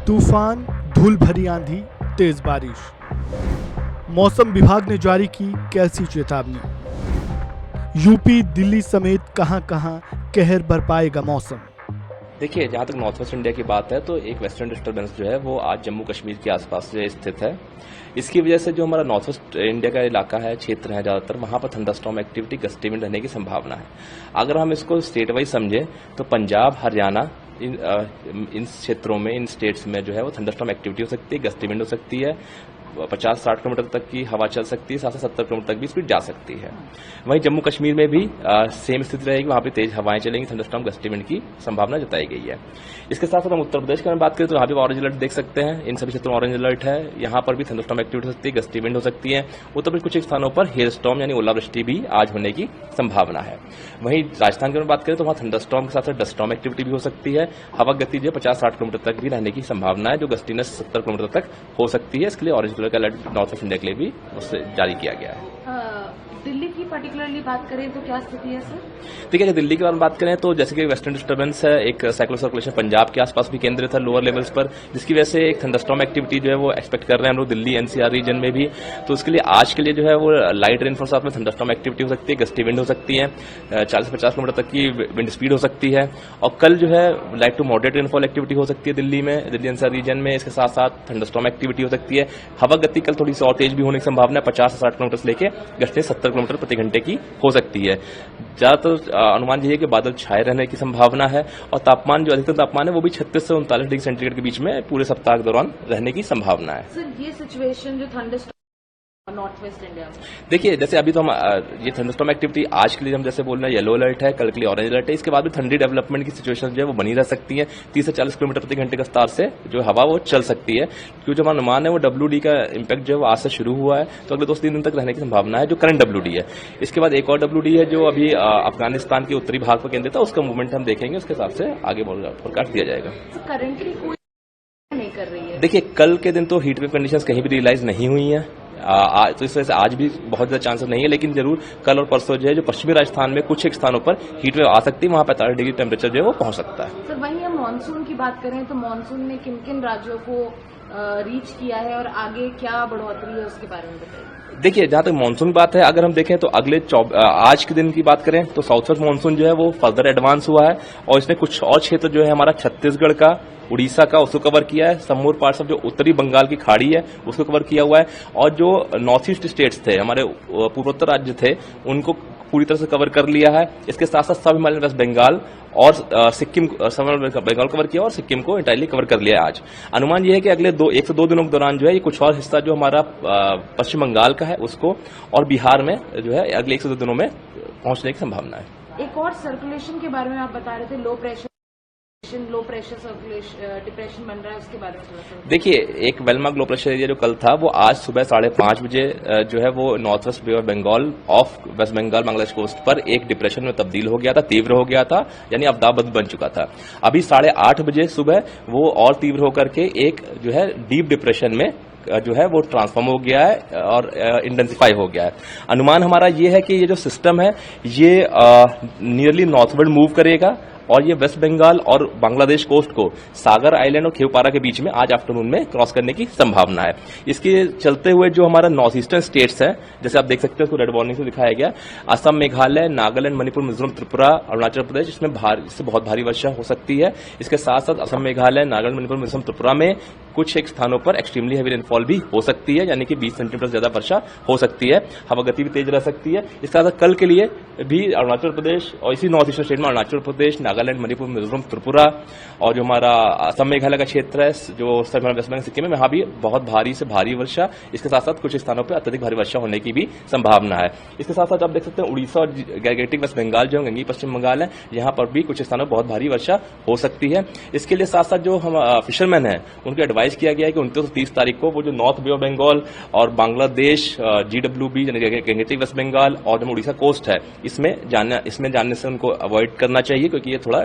तूफान, धूल भरी आंधी, तेज बारिश। मौसम विभाग ने जारी की कैसी चेतावनी। यूपी, दिल्ली समेत कहां-कहां कहर बरपाएगा मौसम। देखिए, जहाँ तक नॉर्थ वेस्ट इंडिया की बात है तो एक वेस्टर्न डिस्टर्बेंस जो है वो आज जम्मू कश्मीर के आसपास जो स्थित है। इसकी वजह से जो हमारा नॉर्थ वेस्ट इंडिया का इलाका है, क्षेत्र है ज़्यादातर, वहाँ पर थंडरस्टॉर्म एक्टिविटी, गस्टी विंड रहने की संभावना है। अगर हम इसको स्टेट वाइज समझें तो पंजाब, हरियाणा इन क्षेत्रों में, इन स्टेट्स में जो है वो थंडरस्टॉर्म एक्टिविटी हो सकती है, गस्टी विंड हो सकती है, 50-60 किलोमीटर तक की हवा चल सकती है, 60-70 किलोमीटर तक भी स्पीड जा सकती है। वहीं जम्मू कश्मीर में भी सेम स्थिति रहेगी, वहां पे तेज हवाएं चलेंगी, थंडरस्टॉर्म गस्टी विंड की संभावना जताई गई है। इसके साथ साथ हम उत्तर प्रदेश की बात करें तो यहाँ भी ऑरेंज अलर्ट देख सकते हैं। इन सभी क्षेत्रों में ऑरेंज अलर्ट है, यहाँ पर भी थंडरस्टॉर्म एक्टिविटी हो सकती है, गस्टी विंड हो सकती है। उत्तर प्रदेश कुछ स्थानों पर हेल स्टॉर्म यानी ओलावृष्टि भी आज होने की संभावना है। वहीं राजस्थान की बात करें तो वहां थंडरस्टॉर्म के साथ साथ डस्ट स्टॉर्म एक्टिविटी भी हो सकती है। हवा गति जो 50-60 किलोमीटर तक भी रहने की संभावना है, जो गस्टीनेस 70 किलोमीटर तक हो सकती है। इसके लिए ऑरेंज कलर का अलर्ट नॉर्थ वेस्ट इंडिया के लिए भी उससे जारी किया गया है। दिल्ली की पर्टिकुलरली बात करें तो क्या स्थिति है सर? ठीक है, दिल्ली के बारे में बात करें तो जैसे कि वेस्टर्न डिस्टर्बेंस है, एक साइक्लोनिक सर्कुलेशन पंजाब के आसपास भी केंद्रित है लोअर लेवल्स पर, जिसकी वजह से एक थंडरस्टॉर्म एक्टिविटी जो है वो एक्सपेक्ट कर रहे हैं हम लोग दिल्ली एनसीआर रीजन में भी। तो उसके लिए आज के लिए जो है वो लाइट रेनफॉल साथ में थंडरस्टॉर्म एक्टिविटी हो सकती है, गस्टी विंड हो सकती है, 40 से 50 किलोमीटर तक की विंड स्पीड हो सकती है। और कल जो है light to moderate rainfall activity हो सकती है दिल्ली में, दिल्ली एनसीआर रीजन में। इसके साथ साथ थंडरस्टॉर्म एक्टिविटी हो सकती है। हवा गति कल थोड़ी सी और तेज भी होने की संभावना है, 50 से 60 किलोमीटर से लेकर गस्ती 70 किलोमीटर प्रति घंटे की हो सकती है। ज्यादातर अनुमान यही है कि बादल छाए रहने की संभावना है और तापमान जो अधिकतम तापमान है वो भी 36 से 39 डिग्री सेंटीग्रेड के बीच में पूरे सप्ताह के दौरान रहने की संभावना है। सर, ये सिचुएशन जो थंडरस्टॉर्म नॉर्थ वेस्ट इंडिया में, देखिए जैसे अभी तो हम ये थंडरस्टॉर्म एक्टिविटी आज के लिए हम जैसे बोल रहे हैं येलो अलर्ट है, कल के लिए ऑरेंज अलर्ट है। इसके बाद भी ठंडी डेवलपमेंट की सिचुएशन जो है वो बनी रह सकती है। 30 से 40 किलोमीटर प्रति घंटे की रफ्तार से जो हवा वो चल सकती है, क्योंकि जो हमारा अनुमान है वो WD का इम्पैक्ट जो है वो आज से शुरू हुआ है, तो अगले 2-3 दिन तक रहने की संभावना है, जो करंट WD है। इसके बाद एक और WD है जो अभी अफगानिस्तान के उत्तरी भाग पर केंद्रित है, उसका मूवमेंट हम देखेंगे, उसके हिसाब से आगे फोरकास्ट दिया जाएगा। करंटली कोई नहीं कर रही है। देखिए कल के दिन तो हीट वेव कंडीशंस कहीं भी रियलाइज नहीं हुई है, तो इस वजह से आज भी बहुत ज्यादा चांसेस नहीं है, लेकिन जरूर कल और परसों जो है जो पश्चिमी राजस्थान में कुछ एक स्थानों पर हीट वेव आ सकती है, वहां 45 डिग्री टेम्परेचर जो है वो पहुंच सकता है। सर, वहीं हम मानसून की बात करें तो मानसून ने किन किन राज्यों को रीच किया है और आगे क्या बढ़ोतरी है उसके बारे में बताइए। देखिए जहां तक मानसून की बात है, अगर हम देखें तो अगले आज के दिन की बात करें तो साउथ वेस्ट मानसून जो है वो फर्दर एडवांस हुआ है और इसने कुछ और क्षेत्र जो है हमारा छत्तीसगढ़ का, उड़ीसा का, उसको कवर किया है। समूर पार्ट्स ऑफ जो उत्तरी बंगाल की खाड़ी है उसको कवर किया हुआ है और जो नॉर्थ ईस्ट स्टेट्स थे, हमारे पूर्वोत्तर राज्य थे, उनको पूरी तरह से कवर कर लिया है। इसके साथ साथ सब हिमालयन वेस्ट बंगाल और सिक्किम, बंगाल कवर किया और सिक्किम को इंटायरली कवर कर लिया है आज। अनुमान यह है कि अगले 1 से 2 दिनों के दौरान जो है ये कुछ और हिस्सा जो हमारा पश्चिम बंगाल का है उसको और बिहार में जो है अगले 1 से 2 दिनों में पहुंचने की संभावना है। एक और सर्कुलेशन के बारे में आप बता रहे थे, लो प्रेशर सर्कुलेशन, डिप्रेशन बन रहा है, उसके बारे में थोड़ा सा देखिए, एक वेलमार्क लो प्रेशर एरिया जो कल था वो आज सुबह 5:30 बजे जो है वो north west Bay of Bengal off West Bengal Bangladesh coast पर एक डिप्रेशन में तब्दील हो गया था, तीव्र हो गया था, यानी अवदाबद बन चुका था। अभी 8:30 बजे सुबह वो और तीव्र होकर के एक जो है डीप डिप्रेशन में जो है वो ट्रांसफॉर्म हो गया है और इंटेंसिफाई हो गया है। अनुमान हमारा ये है कि ये जो सिस्टम है ये नियरली नॉर्थवर्ड मूव करेगा और ये वेस्ट बंगाल और बांग्लादेश कोस्ट को सागर आइलैंड और खेवपारा के बीच में आज आफ्टरनून में क्रॉस करने की संभावना है। इसके चलते हुए जो हमारा नॉर्थ ईस्टर्न स्टेट्स है, जैसे आप देख सकते हैं उसको रेड वार्निंग से दिखाया गया, असम, मेघालय, नागालैंड, मणिपुर, मिजोरम, त्रिपुरा, अरुणाचल प्रदेश, इससे बहुत भारी वर्षा हो सकती है। इसके साथ साथ असम, मेघालय, नागालैंड, मणिपुर, मिजोरम, त्रिपुरा में कुछ एक स्थानों पर एक्सट्रीमली हैवी रेनफॉल भी हो सकती है, यानी कि 20 सेंटीमीटर से ज्यादा वर्षा हो सकती है। हवा गति भी तेज रह सकती है। इसके साथ कल के लिए भी अरुणाचल प्रदेश और इसी नॉर्थ ईस्टर्न स्टेट में अरुणाचल प्रदेश, नागालैंड, मणिपुर, मिजोरम, त्रिपुरा और जो हमारा असम, मेघालय का क्षेत्र है, जो वेस्ट बंगाल, सिक्किम में, वहां भी बहुत भारी से भारी वर्षा, इसके साथ साथ कुछ स्थानों पर अत्यधिक भारी वर्षा होने की भी संभावना है। इसके साथ साथ आप देख सकते हैं उड़ीसा और गैंगेटिक वेस्ट बंगाल जो गंगी पश्चिम बंगाल है, यहाँ पर भी कुछ स्थानों पर बहुत भारी वर्षा हो सकती है। इसके लिए साथ साथ जो हम फिशरमैन है उनको एडवाइस किया गया है कि 29 से 30 तारीख को वो जो नॉर्थ बे ऑफ बंगाल और बांग्लादेश GWB गैंगेटिक वेस्ट बंगाल और जो उड़ीसा कोस्ट है इसमें जाने से उनको अवॉइड करना चाहिए, क्योंकि ये थोड़ा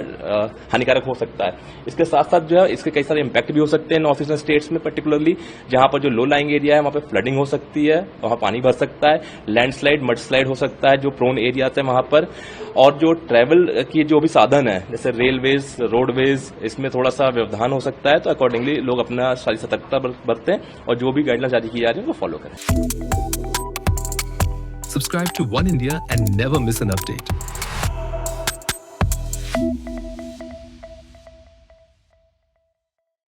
हानिकारक हो सकता है। इसके साथ साथ जो है इसके कई सारे इम्पैक्ट भी हो सकते हैं नॉर्थ ईस्टर्न स्टेट्स में, पर्टिकुलरली जहां पर जो लो लाइंग एरिया है वहां पर फ्लडिंग हो सकती है, वहां पानी भर सकता है, लैंडस्लाइड मड स्लाइड हो सकता है जो प्रोन एरियाज है वहां पर, और जो ट्रैवल की जो भी साधन है जैसे रेलवेज, रोडवेज, इसमें थोड़ा सा व्यवधान हो सकता है। तो अकॉर्डिंगली लोग अपना सारी सतर्कता बरतें और जो भी गाइडलाइन जारी की जा रही है वो फॉलो करें। Subscribe to One India and never miss an update.